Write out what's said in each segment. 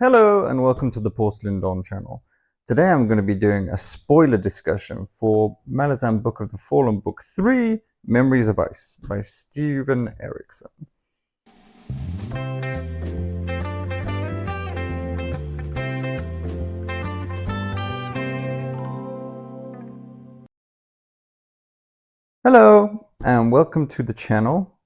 Hello and welcome to the Porcelain Dawn channel. Today I'm going to be doing a spoiler discussion for Malazan Book of the Fallen Book 3, Memories of Ice by Steven Erikson. Hello and welcome to the channel.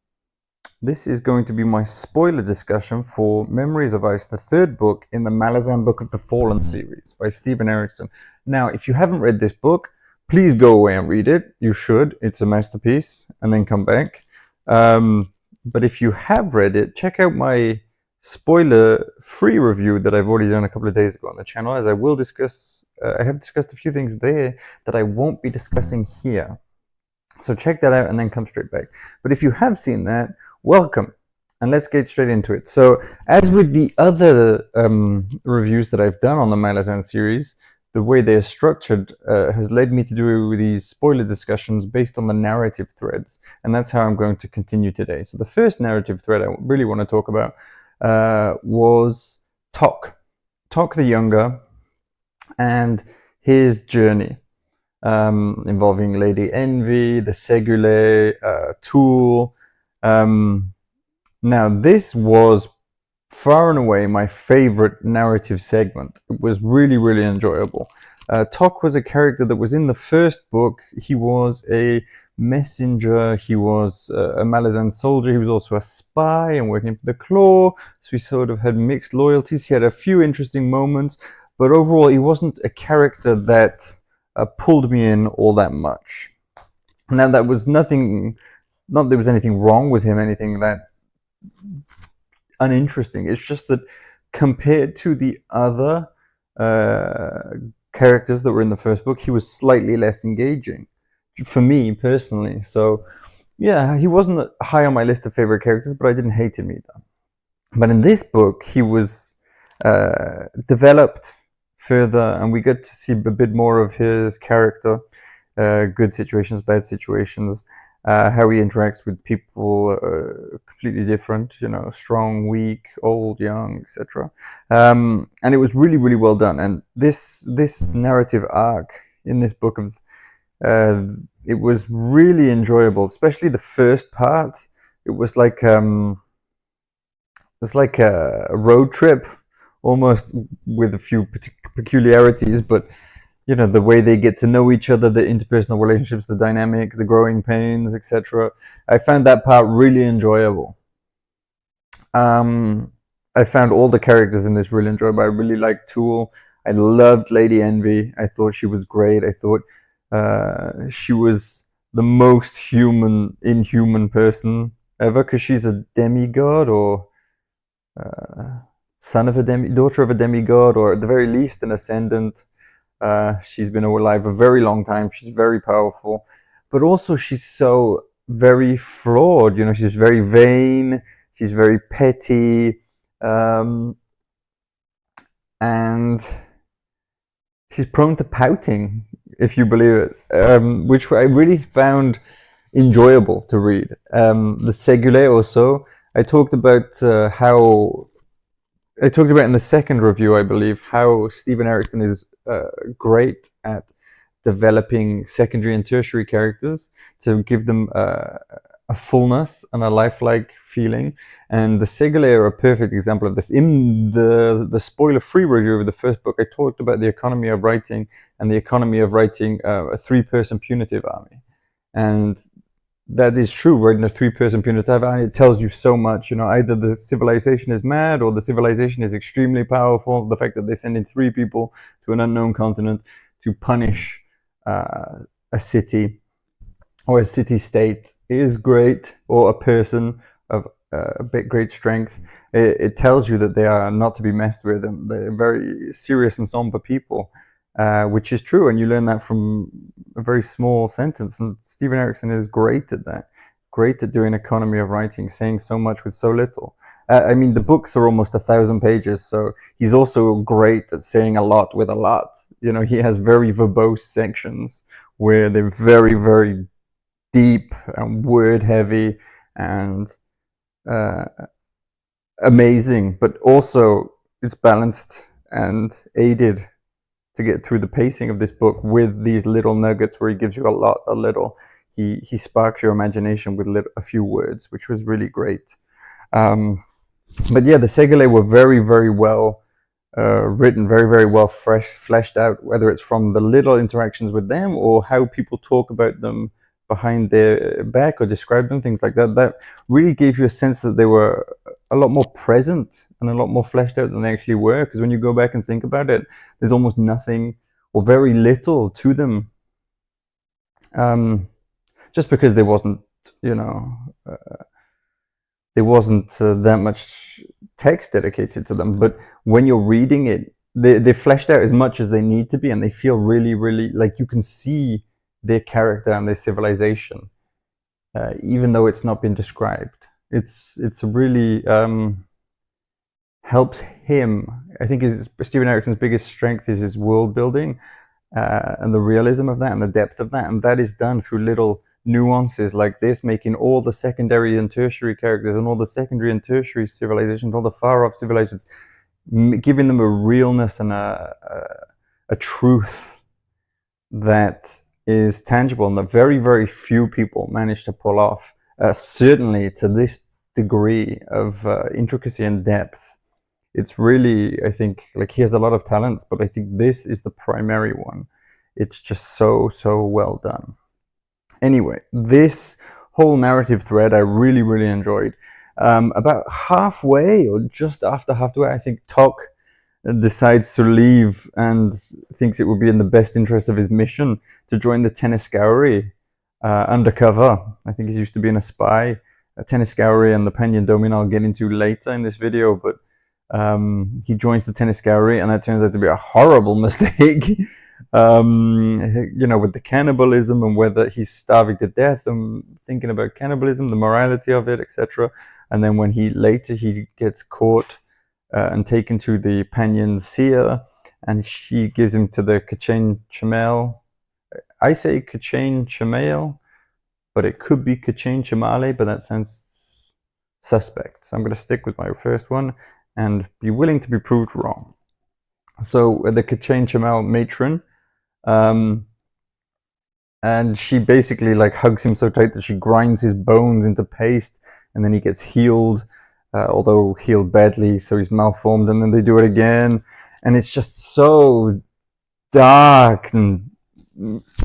This is going to be my spoiler discussion for Memories of Ice, the third book in the Malazan Book of the Fallen series by Steven Erikson. Now, if you haven't read this book, please go away and read it. You should. It's a masterpiece. And then come back. But if you have read it, check out my spoiler-free review that I've already done a couple of days ago on the channel, as I will discuss. I have discussed a few things there that I won't be discussing here. So check that out and then come straight back. But if you have seen that, welcome, and let's get straight into it. So, as with the other reviews that I've done on the Malazan series, the way they're structured has led me to do these spoiler discussions based on the narrative threads, and that's how I'm going to continue today. So the first narrative thread I really want to talk about was Tok the Younger, and his journey. Involving Lady Envy, the Segule, Tool. Now, this was far and away my favorite narrative segment. It was really, really enjoyable. Tok was a character that was in the first book. He was a messenger, he was a Malazan soldier, he was also a spy and working for the Claw, so he sort of had mixed loyalties. He had a few interesting moments, but overall he wasn't a character that pulled me in all that much. Now, that was nothing, not that there was anything wrong with him, anything that uninteresting. It's just that compared to the other characters that were in the first book, he was slightly less engaging for me personally. So yeah, he wasn't high on my list of favorite characters, but I didn't hate him either. But in this book, he was developed further, and we get to see a bit more of his character, good situations, bad situations, how he interacts with people, completely different, you know, strong, weak, old, young, etc. And it was really, really well done. And this narrative arc in this book of it was really enjoyable, especially the first part. It was like a road trip, almost, with a few peculiarities, but you know, the way they get to know each other, the interpersonal relationships, the dynamic, the growing pains, etc. I found that part really enjoyable. I found all the characters in this really enjoyable. I really liked Tool. I loved Lady Envy. I thought she was great. I thought she was the most inhuman person ever, because she's a demigod, or daughter of a demigod, or at the very least an ascendant. She's been alive a very long time. She's very powerful, but also she's so very flawed. You know, she's very vain. She's very petty, and she's prone to pouting, if you believe it, which I really found enjoyable to read. The Segule also, I talked about in the second review, I believe, how Steven Erikson is great at developing secondary and tertiary characters to give them a fullness and a lifelike feeling. And the Segule are a perfect example of this. In the spoiler-free review of the first book, I talked about the economy of writing and the economy of writing a three-person punitive army. And that is true, right? In a three-person punitive army, it tells you so much. You know, either the civilization is mad or the civilization is extremely powerful. The fact that they send in 3 people to an unknown continent to punish a city or a city-state is great, or a person of a bit great strength. It tells you that they are not to be messed with, and they're very serious and somber people. Which is true, and you learn that from a very small sentence. And Steven Erikson is great at that, great at doing economy of writing, saying so much with so little. I mean, the books are almost 1,000 pages, so he's also great at saying a lot with a lot. You know, he has very verbose sections where they're very, very deep and word heavy and amazing, but also it's balanced and aided to get through the pacing of this book with these little nuggets where he gives you a little. He sparks your imagination with a few words, which was really great. But yeah, the Segele were very, very well written, very, very well fleshed out, whether it's from the little interactions with them or how people talk about them behind their back or describe them, things like that. That really gave you a sense that they were a lot more present and a lot more fleshed out than they actually were. Because when you go back and think about it, there's almost nothing or very little to them. Just because there wasn't, you know, there wasn't that much text dedicated to them. But when you're reading it, they're fleshed out as much as they need to be, and they feel really, really like you can see their character and their civilization, even though it's not been described. It's really helps him. I think Steven Erikson's biggest strength is his world building and the realism of that and the depth of that, and that is done through little nuances like this, making all the secondary and tertiary characters and all the secondary and tertiary civilizations, all the far off civilizations, giving them a realness and a truth that is tangible and that very, very few people manage to pull off, certainly to this degree of intricacy and depth. It's really, I think, like, he has a lot of talents, but I think this is the primary one. It's just so, so well done. Anyway, this whole narrative thread I really, really enjoyed. About halfway, or just after halfway, I think Tok decides to leave and thinks it would be in the best interest of his mission to join the Teniscauרי undercover. I think he's used to being a spy. Teniscauרי and the Panyan Domain I'll get into later in this video, but he joins the Teniscauרי, and that turns out to be a horrible mistake. You know, with the cannibalism and whether he's starving to death and thinking about cannibalism, the morality of it, etc. And then when he gets caught and taken to the Panyan seer, and she gives him to the Kachin Chamail. I say Kachin Chamail, but it could be Kachin Chamale, but that sounds suspect. So I'm going to stick with my first one and be willing to be proved wrong. So the Kachin Chamail matron, and she basically like hugs him so tight that she grinds his bones into paste, and then he gets healed, although healed badly, so he's malformed, and then they do it again, and it's just so dark and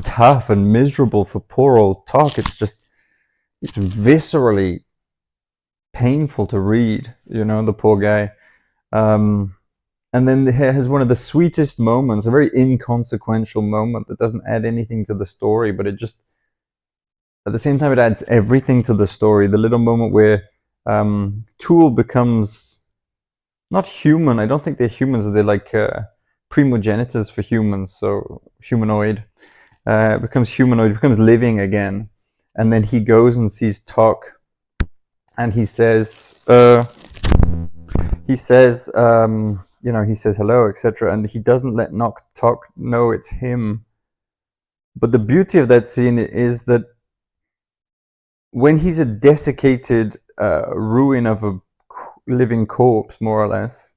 tough and miserable for poor old Tok. It's viscerally painful to read, you know, the poor guy. And then it has one of the sweetest moments, a very inconsequential moment that doesn't add anything to the story, but it just, at the same time, it adds everything to the story. The little moment where Tool becomes not human. I don't think they're humans. They're like primogenitors for humans, so humanoid. Becomes humanoid, becomes living again. And then he goes and sees Tok, and he says, you know, he says hello, etc. And he doesn't let Tok know it's him. But the beauty of that scene is that when he's a desiccated ruin of a living corpse, more or less,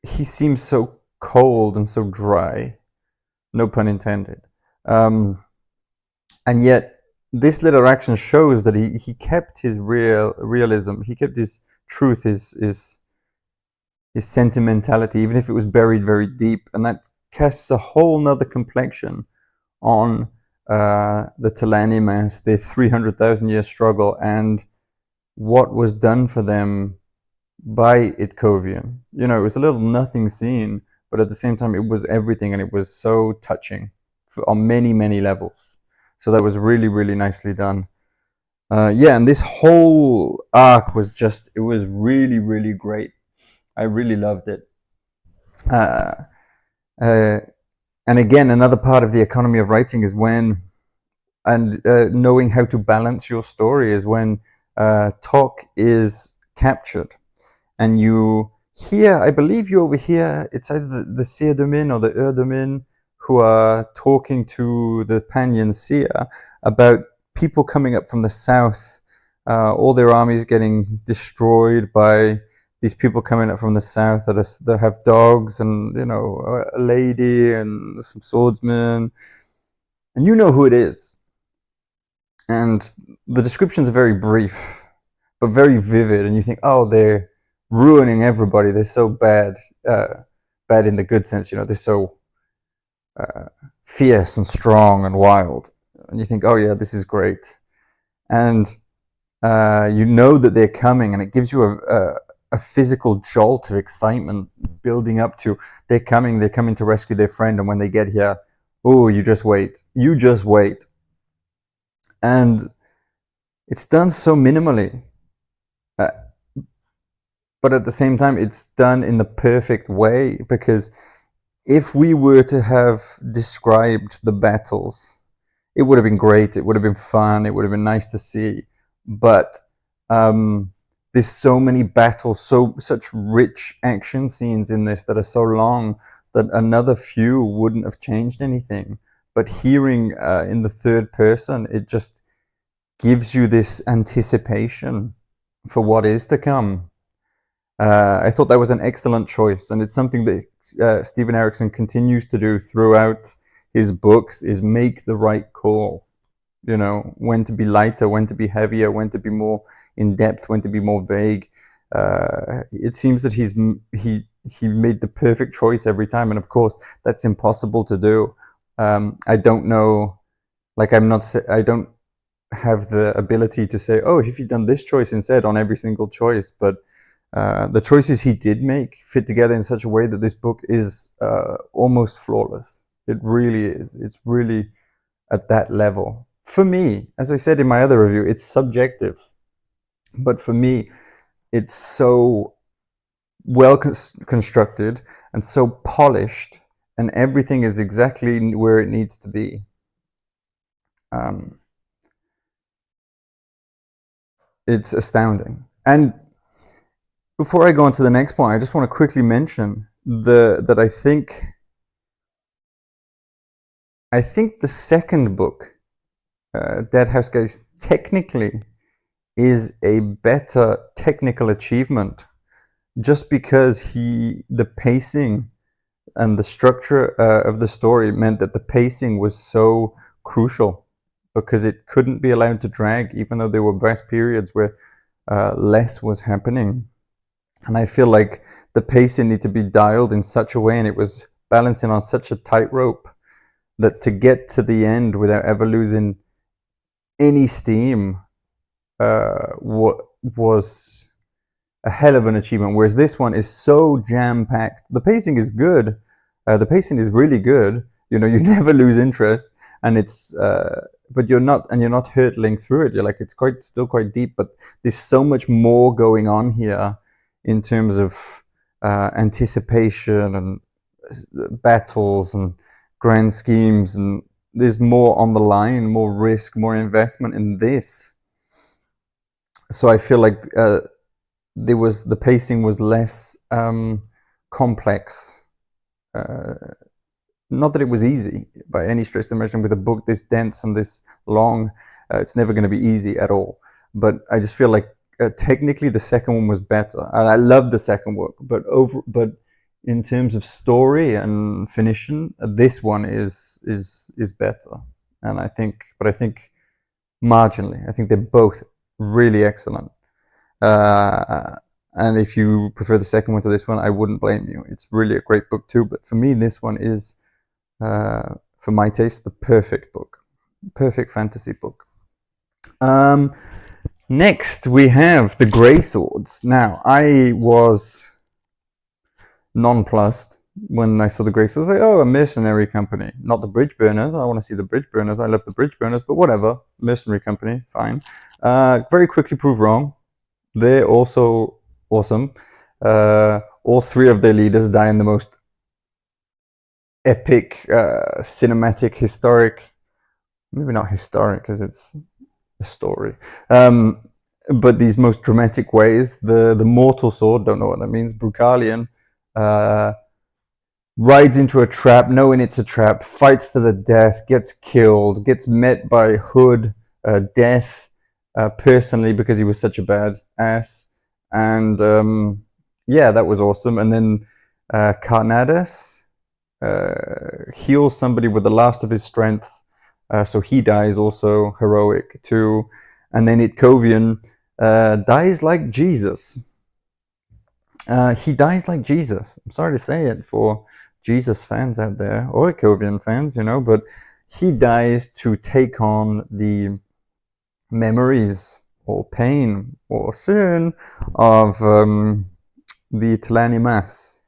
he seems so cold and so dry, no pun intended. And yet this little action shows that he kept his realism, he kept his truth, his sentimentality, even if it was buried very deep, and that casts a whole nother complexion on the Telanimas, their 300,000 year struggle, and what was done for them by Itkovian. You know, it was a little nothing scene, but at the same time it was everything, and it was so touching on many, many levels. So that was really, really nicely done. Yeah, and this whole arc was just, it was really, really great. I really loved it. And again, another part of the economy of writing is when, and knowing how to balance your story, is when Tok is captured. And you hear, I believe you overhear, it's either the Seer Domin or the Domin who are talking to the Panyan Seer about people coming up from the south, all their armies getting destroyed by these people coming up from the south that have dogs and, you know, a lady and some swordsmen, and you know who it is. And the descriptions are very brief, but very vivid, and you think, oh, they're ruining everybody. They're so bad, bad in the good sense. You know, they're so fierce and strong and wild, and you think, oh yeah, this is great. And you know that they're coming, and it gives you a physical jolt of excitement building up to they're coming to rescue their friend. And when they get here, oh, you just wait. And it's done so minimally, uh, but at the same time, it's done in the perfect way, because if we were to have described the battles, it would have been great. It would have been fun. It would have been nice to see. But there's so many battles, such rich action scenes in this that are so long that another few wouldn't have changed anything. But hearing in the third person, it just gives you this anticipation for what is to come. I thought that was an excellent choice, and it's something that Steven Erikson continues to do throughout his books, is make the right call. You know, when to be lighter, when to be heavier, when to be more in depth, when to be more vague. It seems that he made the perfect choice every time, and of course that's impossible to do. I don't know, like I don't have the ability to say, oh, if you'd done this choice instead on every single choice, but the choices he did make fit together in such a way that this book is almost flawless. It really is. It's really at that level. For me, as I said in my other review, it's subjective. But for me, it's so well constructed and so polished, and everything is exactly where it needs to be. It's astounding. And before I go on to the next point, I just want to quickly mention that I think the second book, Dead House Case, technically is a better technical achievement, just because the pacing and the structure of the story meant that the pacing was so crucial, because it couldn't be allowed to drag, even though there were vast periods where less was happening. And I feel like the pacing needed to be dialed in such a way, and it was balancing on such a tightrope, that to get to the end without ever losing any steam was a hell of an achievement. Whereas this one is so jam-packed. The pacing is good. The pacing is really good. You know, you never lose interest, and it's but you're not hurtling through it. You're like, it's still quite deep, but there's so much more going on here in terms of anticipation and battles and grand schemes, and there's more on the line, more risk, more investment in this. So I feel like the pacing was less complex. Not that it was easy by any stretch of the imagination. With a book this dense and this long, it's never going to be easy at all. But I just feel like technically the second one was better, and I loved the second book. But in terms of story and finishing, this one is better. And I think marginally, I think they're both really excellent. And if you prefer the second one to this one, I wouldn't blame you. It's really a great book too. But for me, this one is, for my taste, the perfect book, perfect fantasy book. Next, we have The Grey Swords. Now, I was nonplussed when I saw The Grey Swords. I was like, oh, a mercenary company. Not the Bridge Burners. I want to see the Bridge Burners. I love the Bridge Burners, but whatever. Mercenary company, fine. Very quickly proved wrong. They're also awesome. All three of their leaders die in the most epic, cinematic, historic, maybe not historic because it's a story, but these most dramatic ways. The mortal sword, don't know what that means, Brucalian, rides into a trap, knowing it's a trap, fights to the death, gets killed, gets met by Hood, Death, personally, because he was such a bad ass, and yeah, that was awesome. And then Carnadas heals somebody with the last of his strength, so he dies also heroic too. And then Itkovian dies like Jesus. He dies like Jesus. I'm sorry to say it for Jesus fans out there, or Itkovian fans, but he dies to take on the memories or pain or sin of the Telani Mass.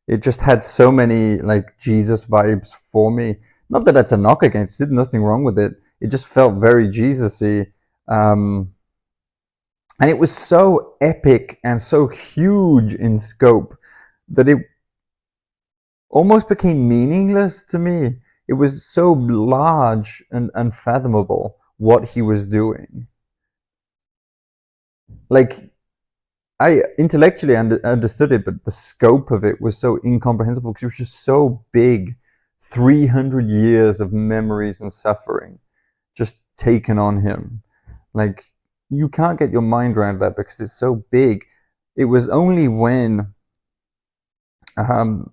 It just had so many like Jesus vibes for me. Not that that's a knock against it, nothing wrong with it. It just felt very Jesus-y. And it was so epic and so huge in scope that it almost became meaningless to me. It was so large and unfathomable what he was doing. Like, I intellectually understood it, but the scope of it was so incomprehensible because it was just so big. 300 years of memories and suffering just taken on him. Like, you can't get your mind around that because it's so big. It was only when um,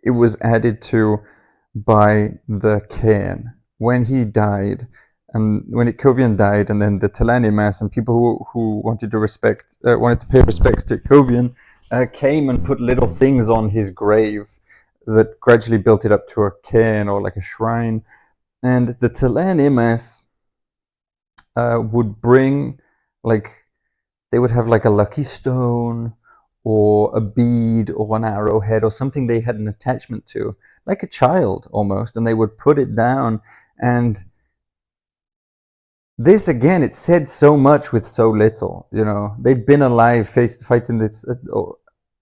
it was added to by the cairn when he died, and when Itkovian died, and then the Telani Mass, and people who wanted to pay respects to Itkovian came and put little things on his grave that gradually built it up to a cairn or like a shrine. And the Telani Mass would bring, like, they would have like a lucky stone or a bead or an arrowhead or something they had an attachment to, like a child almost, and they would put it down. And this, again, it said so much with so little. They'd been alive, fighting this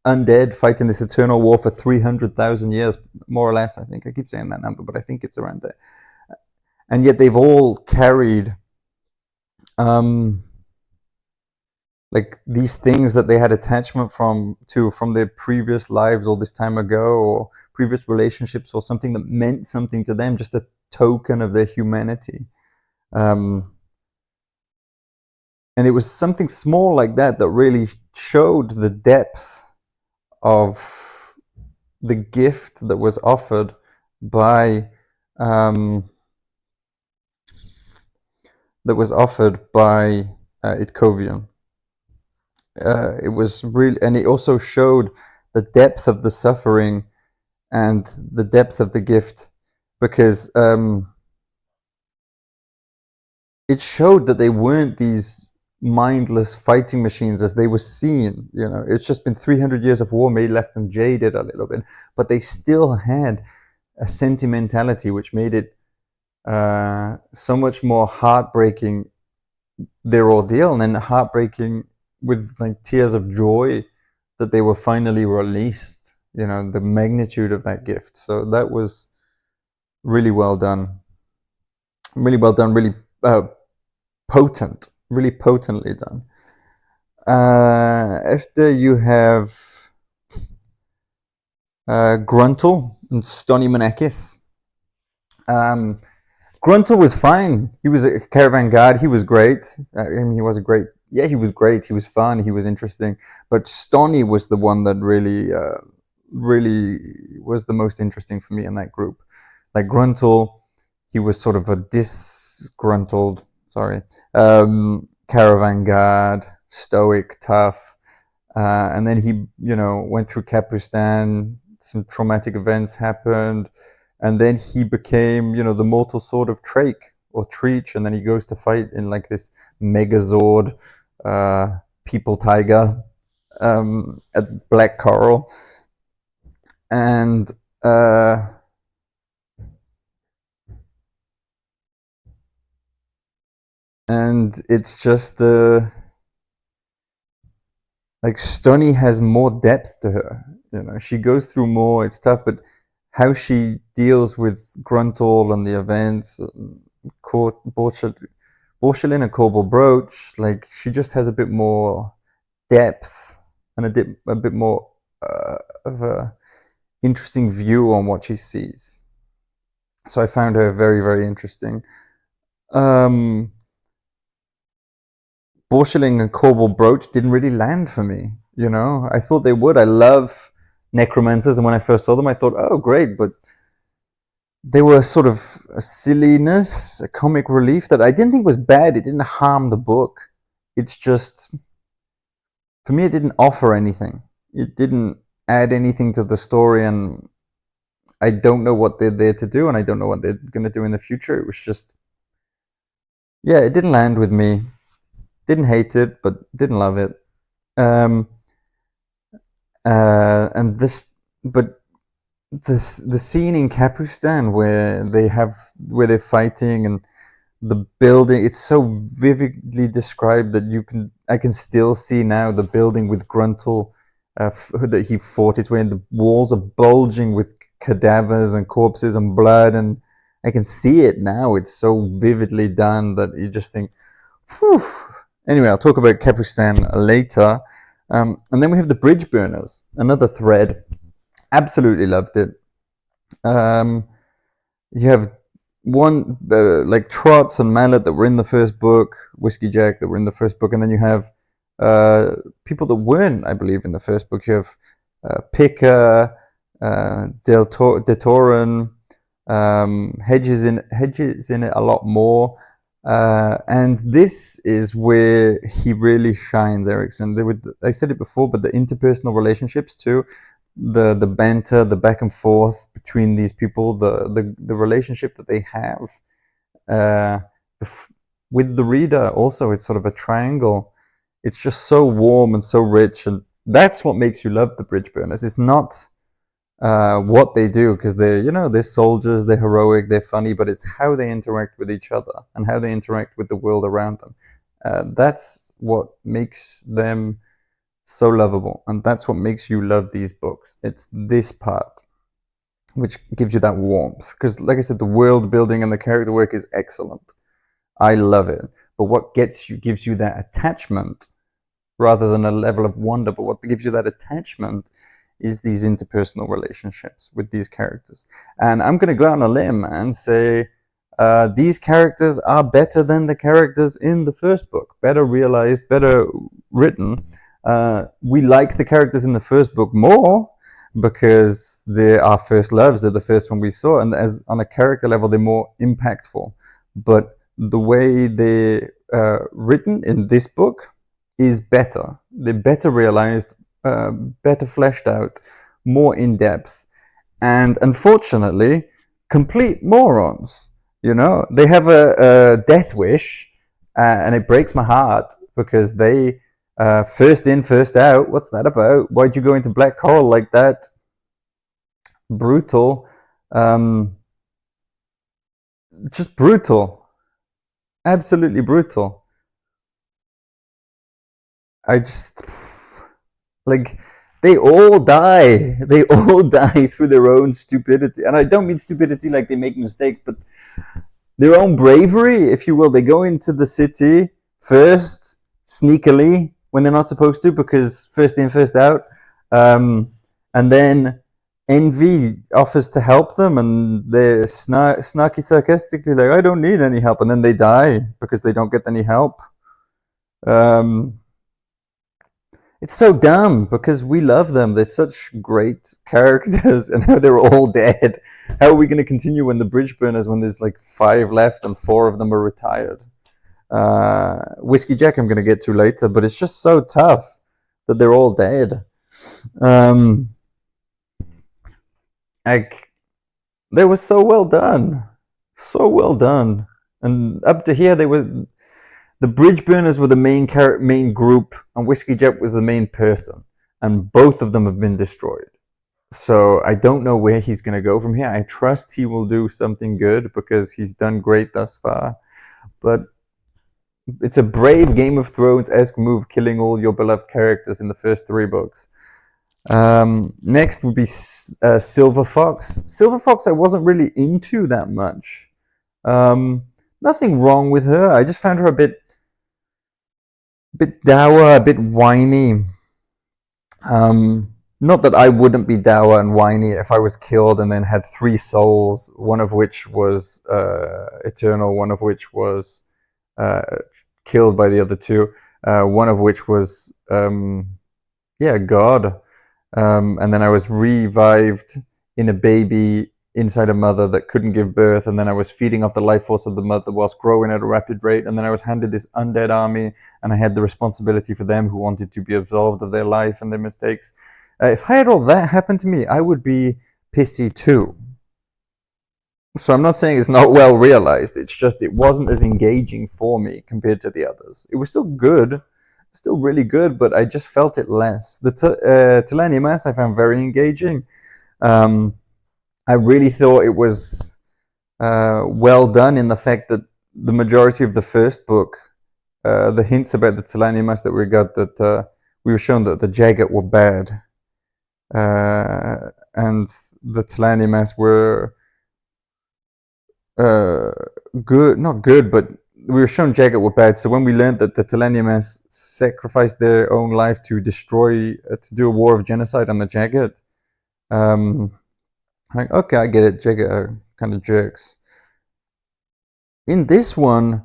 undead, fighting this eternal war for 300,000 years, more or less. I think I keep saying that number, but I think it's around there. And yet they've all carried like these things that they had attachment from their previous lives all this time ago, or previous relationships, or something that meant something to them, just a token of their humanity. And it was something small like that that really showed the depth of the gift that was offered by Itkovian. It was really, and it also showed the depth of the suffering and the depth of the gift, because it showed that they weren't these mindless fighting machines as they were seen. It's just been 300 years of war, may left them jaded a little bit, but they still had a sentimentality which made it so much more heartbreaking, their ordeal, and then heartbreaking with like tears of joy that they were finally released. The magnitude of that gift. So that was really well done. Really well done. Really potent. Really potently done. After you have Gruntle and Stony Monakis. Gruntle was fine. He was a caravan guard. He was great. He was a great. Yeah, he was great. He was fun. He was interesting. But Stony was the one that really was the most interesting for me in that group. Like Gruntle, he was sort of a disgruntled, caravan guard, stoic, tough, and then he, went through Kapustan. Some traumatic events happened, and then he became, the mortal sword of Trake or Treach, and then he goes to fight in like this Megazord, people tiger, at Black Coral, and it's just like Stony has more depth to her. She goes through more. It's tough, but how she deals with Gruntle and the events, Borchelin and Corbel Brooch, like she just has a bit more depth and a bit more of a interesting view on what she sees. So I found her very, very interesting. Borchelin and Corbel Brooch didn't really land for me. You know, I thought they would. I love necromancers, and when I first saw them, I thought, oh, great, but they were sort of a silliness, a comic relief that I didn't think was bad. It didn't harm the book. It's just, for me, it didn't offer anything. It didn't add anything to the story, and I don't know what they're there to do, and I don't know what they're going to do in the future. It was just, yeah, it didn't land with me. Didn't hate it, but didn't love it. Um, and this, but the scene in Kapustan where they're fighting and the building, it's so vividly described that I can still see now the building with Gruntle that he fought his way in. The walls are bulging with cadavers and corpses and blood, and I can see it now. It's so vividly done that you just think, whew. Anyway, I'll talk about Kapustan later. And then we have the Bridge Burners, another thread. Absolutely loved it. You have one like Trots and Mallet that were in the first book, Whiskey Jack that were in the first book, and then you have people that weren't, I believe, in the first book. You have Picker, De Toren, Hedges in it a lot more. And this is where he really shines, Erikson. I said it before, but the interpersonal relationships too, the banter, the back and forth between these people, the relationship that they have uh, with the reader. Also, it's sort of a triangle. It's just so warm and so rich, and that's what makes you love the Bridge Burners. It's not what they do, because they're soldiers, they're heroic, they're funny, but it's how they interact with each other and how they interact with the world around them. That's what makes them so lovable, and that's what makes you love these books. It's this part which gives you that warmth, because like I said, the world building and the character work is excellent. I love it. But what gives you that attachment rather than a level of wonder, but what gives you that attachment is these interpersonal relationships with these characters. And I'm going to go out on a limb and say these characters are better than the characters in the first book. Better realized, better written. We like the characters in the first book more because they're our first loves. They're the first one we saw. And as on a character level, they're more impactful. But the way they're written in this book is better. They're better realized, better fleshed out, more in depth, and unfortunately, complete morons. They have a death wish, and it breaks my heart because they first in, first out. What's that about? Why'd you go into Black Coral like that? Brutal. Just brutal. Absolutely brutal. I just like they all die. They all die through their own stupidity, and I don't mean stupidity like they make mistakes, but their own bravery, if you will. They go into the city first, sneakily, when they're not supposed to, because first in, first out, and then Envy offers to help them, and they're snarky, sarcastically like, "I don't need any help," and then they die because they don't get any help. It's so dumb because we love them. They're such great characters, and now they're all dead. How are we going to continue when the Bridge Burners, when there's like 5 left and 4 of them are retired? Whiskey Jack I'm going to get to later, but it's just so tough that they're all dead. They were so well done. So well done. And up to here, the Bridge Burners were the main group, and Whiskey Jet was the main person, and both of them have been destroyed. So I don't know where he's going to go from here. I trust he will do something good because he's done great thus far. But it's a brave Game of Thrones-esque move, killing all your beloved characters in the first 3 books. Next would be Silver Fox. Silver Fox I wasn't really into that much. Nothing wrong with her. I just found her a bit dour, a bit whiny. Not that I wouldn't be dour and whiny if I was killed and then had 3 souls, one of which was eternal, one of which was killed by the other 2, one of which was yeah, God. And then I was revived in a baby inside a mother that couldn't give birth, and then I was feeding off the life force of the mother whilst growing at a rapid rate, and then I was handed this undead army, and I had the responsibility for them who wanted to be absolved of their life and their mistakes. If I had all that happen to me, I would be pissy too. So I'm not saying it's not well realized. It's just it wasn't as engaging for me compared to the others. It was still good, still really good, but I just felt it less. The Teleni Mass I found very engaging. Um, I really thought it was well done in the fact that the majority of the first book, the hints about the Teleni Mass that we got, that we were shown that the Jagat were bad, and the Teleni Mass were uh, good, not good, but we were shown Jagat were bad. So when we learned that the Telenium sacrificed their own life to destroy, to do a war of genocide on the Jagat, um, like, okay, I get it. Jagat are kind of jerks. In this one,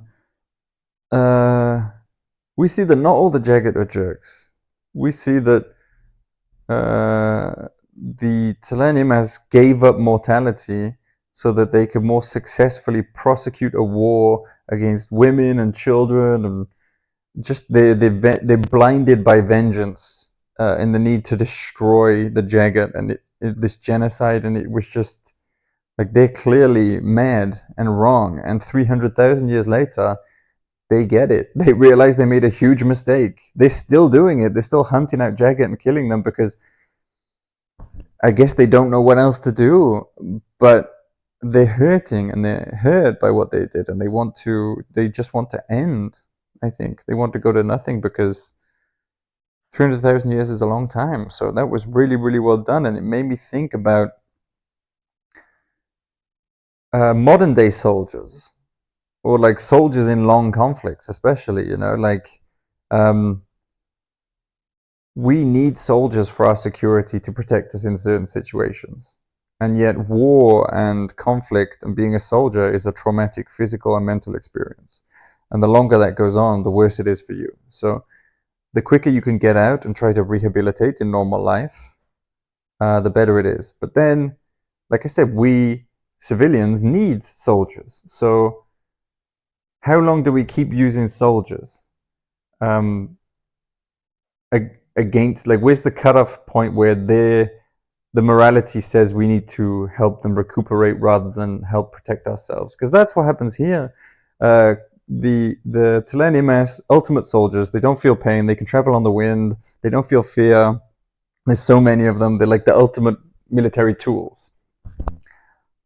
we see that not all the Jagat are jerks. We see that the Telenium gave up mortality so that they could more successfully prosecute a war against women and children, and just they're blinded by vengeance and the need to destroy the Jagat and this genocide, and it was just like they're clearly mad and wrong. And 300,000 years later, they get it. They realize they made a huge mistake. They're still doing it. They're still hunting out Jagat and killing them because I guess they don't know what else to do. But they're hurting and they're hurt by what they did, and they just want to end. I think they want to go to nothing because 300,000 years is a long time. So that was really, really well done, and it made me think about modern day soldiers, or like soldiers in long conflicts, especially. We need soldiers for our security to protect us in certain situations. And yet war and conflict and being a soldier is a traumatic physical and mental experience. And the longer that goes on, the worse it is for you. So the quicker you can get out and try to rehabilitate in normal life, the better it is. But then, like I said, we civilians need soldiers. So how long do we keep using soldiers? Against, like, where's the cutoff point where the morality says we need to help them recuperate rather than help protect ourselves? Because that's what happens here. The Telenium ultimate soldiers, they don't feel pain, they can travel on the wind, they don't feel fear. There's so many of them, they're like the ultimate military tools.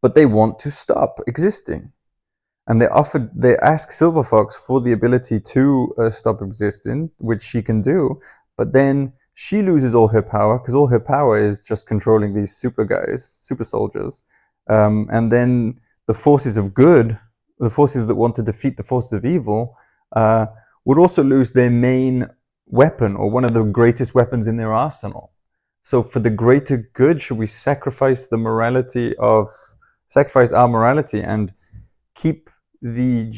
But they want to stop existing. And they ask Silver Fox for the ability to stop existing, which she can do. But then she loses all her power, because all her power is just controlling these super guys, super soldiers. And then the forces of good, the forces that want to defeat the forces of evil, would also lose their main weapon, or one of the greatest weapons in their arsenal. So for the greater good, should we sacrifice our morality and keep the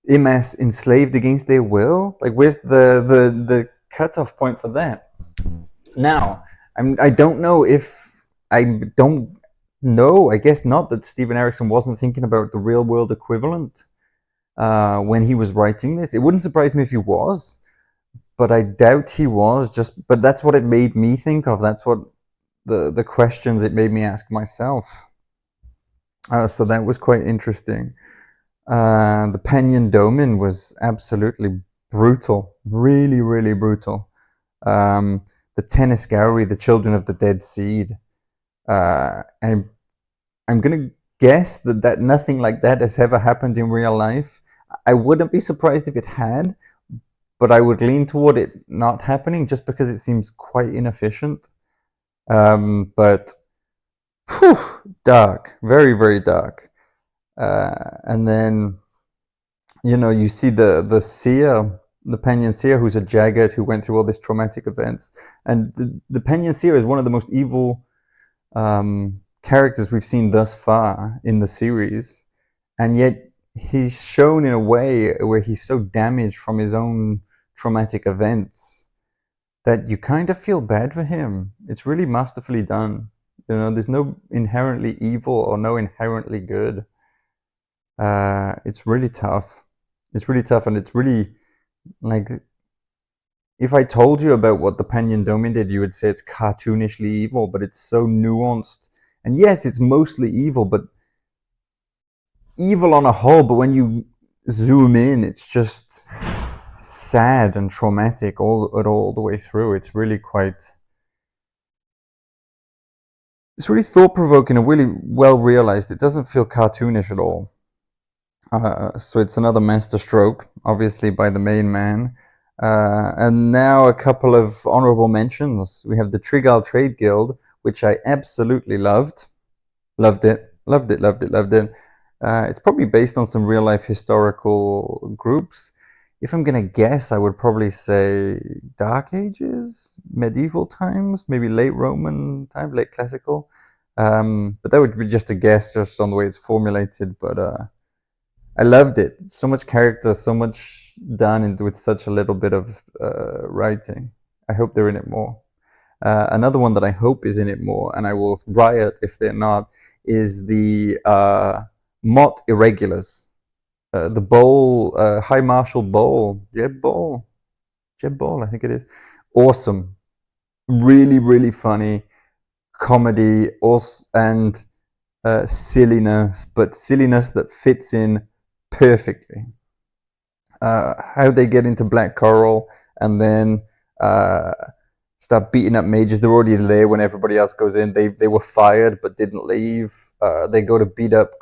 Imas enslaved against their will? Like, where's the cutoff point for that? Now, I don't know if I don't know. I guess not that Steven Erikson wasn't thinking about the real world equivalent when he was writing this. It wouldn't surprise me if he was, but I doubt he was. But that's what it made me think of. That's what the questions it made me ask myself. So that was quite interesting. The Penyon Domin was absolutely brutal, really, really brutal. The Tenisgauri, the Children of the Dead Seed. I'm gonna guess that nothing like that has ever happened in real life. I wouldn't be surprised if it had, but I would lean toward it not happening just because it seems quite inefficient. But whew, dark, very, very dark. And then, you see the seer, the Penyon seer, who's a Jagat who went through all these traumatic events. And the Penyon seer is one of the most evil characters we've seen thus far in the series. And yet he's shown in a way where he's so damaged from his own traumatic events that you kind of feel bad for him. It's really masterfully done. You know, there's no inherently evil or no inherently good. It's really tough. It's really tough, and it's really like, if I told you about what the Panyan Domin did, you would say it's cartoonishly evil, but it's so nuanced. And yes, it's mostly evil, but evil on a whole. But when you zoom in, it's just sad and traumatic all the way through. It's really it's really thought-provoking and really well realized. It doesn't feel cartoonish at all. So it's another masterstroke, obviously, by the main man. And now a couple of honorable mentions. We have the Trigal Trade Guild, which I absolutely loved. Loved it. Loved it, loved it, loved it. It's probably based on some real-life historical groups. If I'm going to guess, I would probably say Dark Ages, medieval times, maybe late Roman time, late classical. But that would be just a guess, just on the way it's formulated. But I loved it. So much character, so much done with such a little bit of writing. I hope they're in it more. Another one that I hope is in it more, and I will riot if they're not, is the Mott Irregulars. The Bowl, High Marshal Bowl, Jeb Bowl, I think it is. Awesome. Really, really funny comedy, also, and silliness, but silliness that fits in perfectly. How they get into Black Coral and then start beating up mages. They're already there when everybody else goes in. They were fired but didn't leave. They go to beat up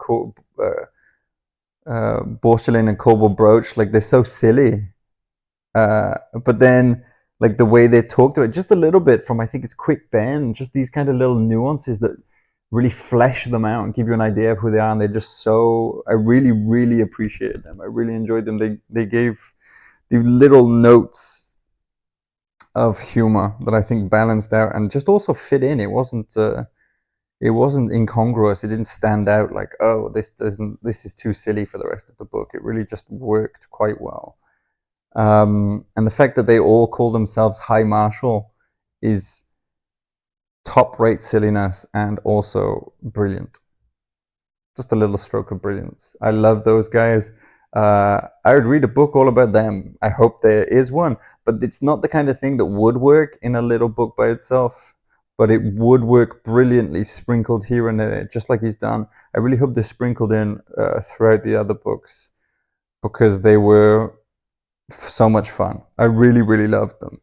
Borstelin and Corbel Broach. Like, they're so silly. But then, like, the way they talk to it, just a little bit from, I think it's Quick Ben, just these kind of little nuances that really flesh them out and give you an idea of who they are. And they're just so, I really, really appreciated them. I really enjoyed them. They gave the little notes of humor that I think balanced out and just also fit in. It wasn't incongruous. It didn't stand out like, oh, this is too silly for the rest of the book. It really just worked quite well. And the fact that they all call themselves High Marshal is top-rate silliness and also brilliant. Just a little stroke of brilliance. I love those guys. I would read a book all about them. I hope there is one, but it's not the kind of thing that would work in a little book by itself, but it would work brilliantly sprinkled here and there, just like he's done. I really hope they're sprinkled in throughout the other books, because they were so much fun. I really, really loved them.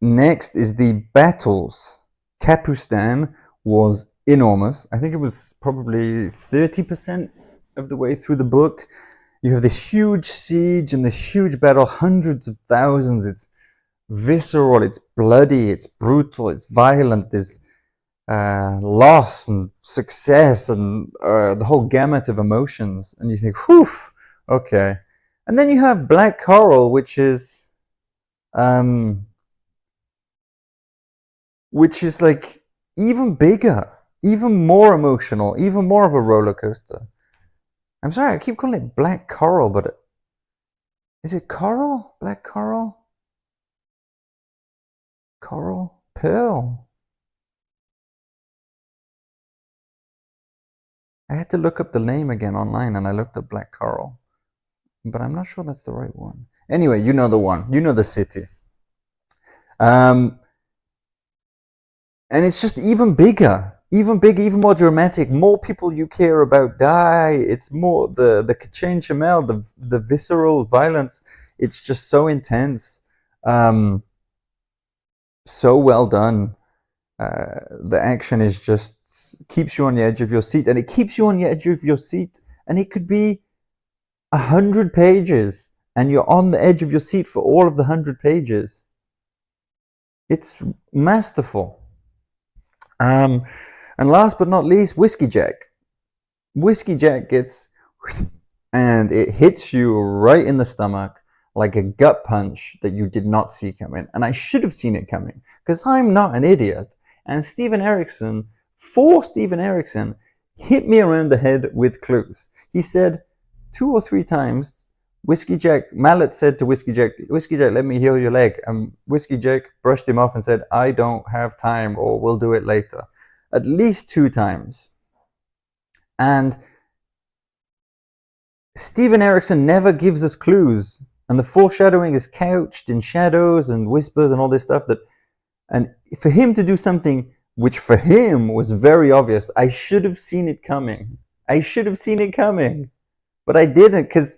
Next is the battles. Capustan was enormous. I think it was probably 30% of the way through the book. You have this huge siege and this huge battle, hundreds of thousands. It's visceral, it's bloody, it's brutal, it's violent. There's loss and success and the whole gamut of emotions. And you think, whew, okay. And then you have Black Coral, which is like even bigger, even more emotional, even more of a roller coaster. I'm sorry, I keep calling it Black Coral, but is it coral? Black coral? Coral? Pearl? I had to look up the name again online, and I looked up Black Coral, but I'm not sure that's the right one. Anyway, you know the one. You know the city. And it's just even bigger, even more dramatic. More people you care about die. It's more the Kachain Chamel, the visceral violence. It's just so intense, so well done. The action is just keeps you on the edge of your seat, and it keeps you on the edge of your seat. And it could be 100 pages, and you're on the edge of your seat for all of the 100 pages. It's masterful. And last but not least, Whiskey Jack. Whiskey Jack gets, and it hits you right in the stomach like a gut punch that you did not see coming. And I should have seen it coming, because I'm not an idiot. And Steven Erikson hit me around the head with clues. He said 2 or 3 times, Whiskey Jack, Mallet said to Whiskey Jack, let me heal your leg. And Whiskey Jack brushed him off and said, I don't have time, or we'll do it later. At least 2 times. And Steven Erikson never gives us clues. And the foreshadowing is couched in shadows and whispers and all this stuff. And for him to do something which for him was very obvious, I should have seen it coming. But I didn't, because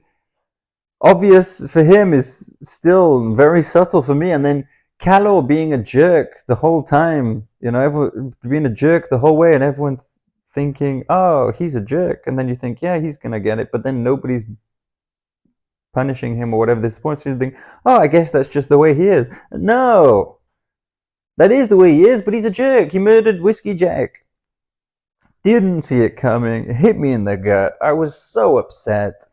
obvious for him is still very subtle for me. And then Calor being a jerk the whole time, everyone being a jerk the whole way, and everyone thinking, oh, he's a jerk. And then you think, yeah, he's going to get it. But then nobody's punishing him or whatever this point. So you think, oh, I guess that's just the way he is. No, that is the way he is, but he's a jerk. He murdered Whiskey Jack. Didn't see it coming. It hit me in the gut. I was so upset.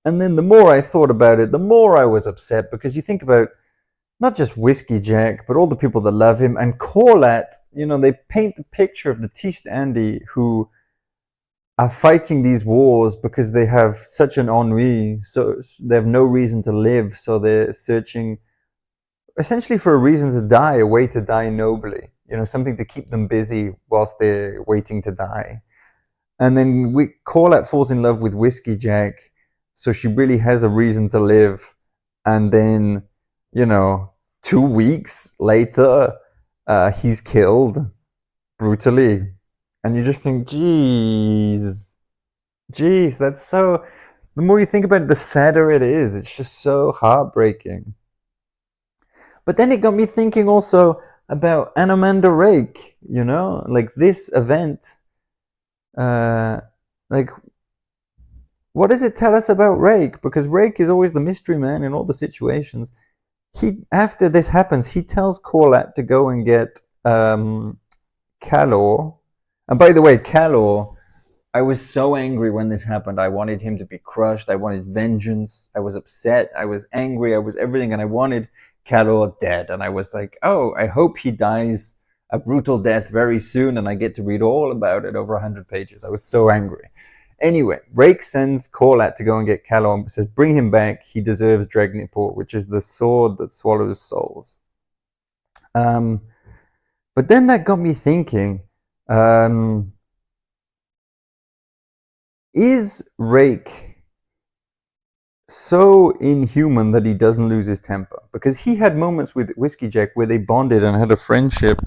And then the more I thought about it, the more I was upset, because you think about not just Whiskey Jack, but all the people that love him. And Corlat, they paint the picture of the Teestandi who are fighting these wars because they have such an ennui, so they have no reason to live, so they're searching essentially for a reason to die, a way to die nobly, something to keep them busy whilst they're waiting to die. And then Corlat falls in love with Whiskey Jack, so she really has a reason to live. And then, 2 weeks later, he's killed brutally. And you just think, geez, that's so... The more you think about it, the sadder it is. It's just so heartbreaking. But then it got me thinking also about Anamanda Rake, like this event. What does it tell us about Rake? Because Rake is always the mystery man in all the situations. After this happens, he tells Corlat to go and get Calor. And by the way, Calor, I was so angry when this happened. I wanted him to be crushed. I wanted vengeance. I was upset. I was angry. I was everything. And I wanted Calor dead. And I was like, oh, I hope he dies a brutal death very soon, and I get to read all about it over 100 pages. I was so angry. Anyway, Rake sends Corlat to go and get Calor and says, bring him back. He deserves Dragnipur, which is the sword that swallows souls. But then that got me thinking, is Rake so inhuman that he doesn't lose his temper? Because he had moments with Whiskey Jack where they bonded and had a friendship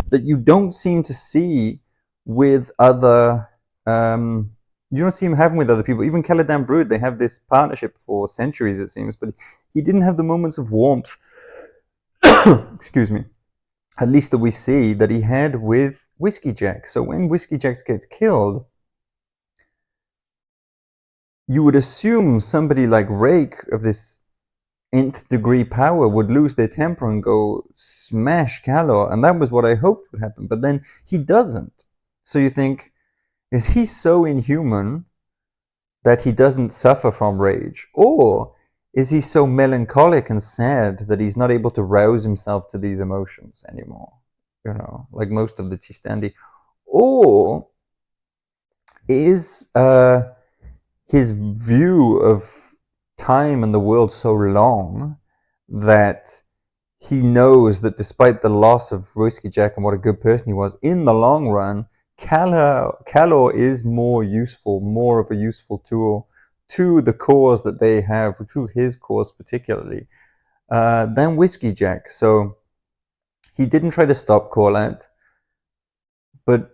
that you don't seem to see with other... you don't see him having with other people. Even Caladan Brood, they have this partnership for centuries, it seems, but he didn't have the moments of warmth, excuse me, at least that we see that he had with Whiskey Jack. So when Whiskey Jack gets killed, you would assume somebody like Rake of this nth degree power would lose their temper and go smash Calor, and that was what I hoped would happen, but then he doesn't. So you think, is he so inhuman that he doesn't suffer from rage? Or is he so melancholic and sad that he's not able to rouse himself to these emotions anymore? Like most of the Teestandi. Or is his view of time and the world so long that he knows that despite the loss of Whiskey Jack and what a good person he was, in the long run, Calor is more useful, more of a useful tool to the cause that they have, to his cause particularly, than Whiskey Jack. So he didn't try to stop Corlat, but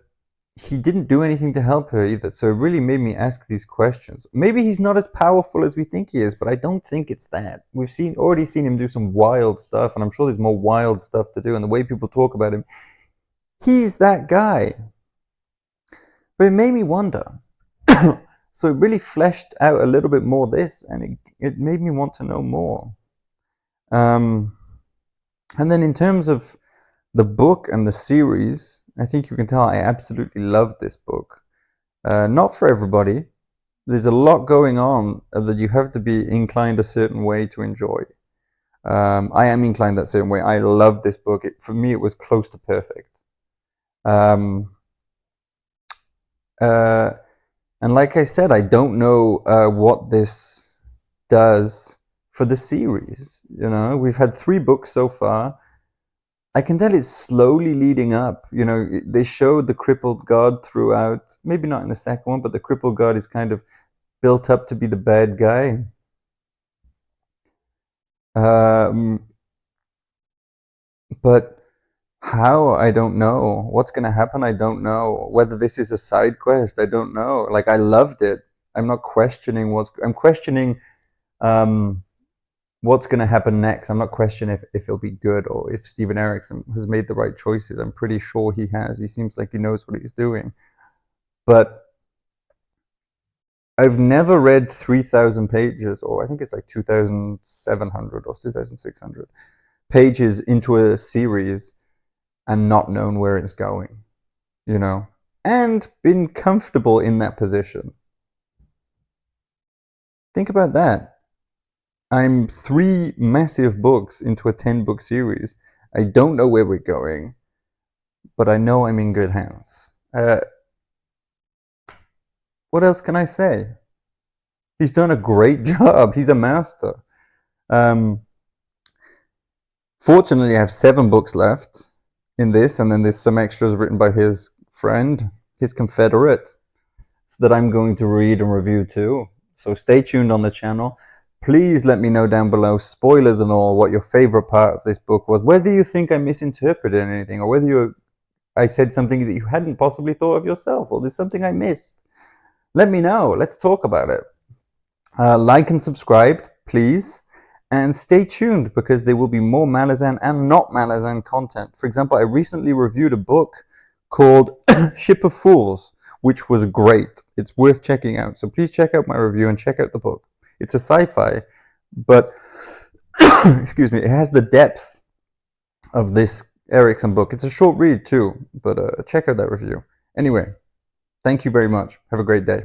he didn't do anything to help her either. So it really made me ask these questions. Maybe he's not as powerful as we think he is, but I don't think it's that. We've already seen him do some wild stuff, and I'm sure there's more wild stuff to do. And the way people talk about him, he's that guy. But it made me wonder. So it really fleshed out a little bit more this, and it made me want to know more. And then in terms of the book and the series, I think you can tell I absolutely loved this book. Not for everybody. There's a lot going on that you have to be inclined a certain way to enjoy. I am inclined that certain way. I love this book. For me, it was close to perfect. And like I said, I don't know what this does for the series. You know, we've had 3 books so far. I can tell it's slowly leading up. You know, they showed the crippled god throughout, maybe not in the second one, but the crippled god is kind of built up to be the bad guy. But how, I don't know. What's going to happen, I don't know. Whether this is a side quest, I don't know. Like, I loved it. I'm not questioning I'm questioning what's going to happen next. I'm not questioning if it'll be good or if Steven Erikson has made the right choices. I'm pretty sure he has. He seems like he knows what he's doing. But I've never read 3,000 pages, or I think it's like 2,700 or 2,600 pages into a series and not known where it's going, you know, and been comfortable in that position. Think about that. I'm 3 massive books into a 10-book series. I don't know where we're going, but I know I'm in good hands. What else can I say? He's done a great job. He's a master. Fortunately, I have 7 books left in this, and then there's some extras written by his friend, his confederate, that I'm going to read and review too. So stay tuned on the channel. Please let me know down below, spoilers and all, what your favorite part of this book was. Whether you think I misinterpreted anything, or whether I said something that you hadn't possibly thought of yourself, or there's something I missed. Let me know. Let's talk about it. Like and subscribe, please. And stay tuned, because there will be more malazan and not malazan content. For example, I recently reviewed a book called Ship of Fools, which was great. It's worth checking out. So please check out my review and check out the book. It's a sci-fi, but excuse me, it has the depth of this Erikson book. It's a short read too, but check out that review. Anyway, thank you very much. Have a great day.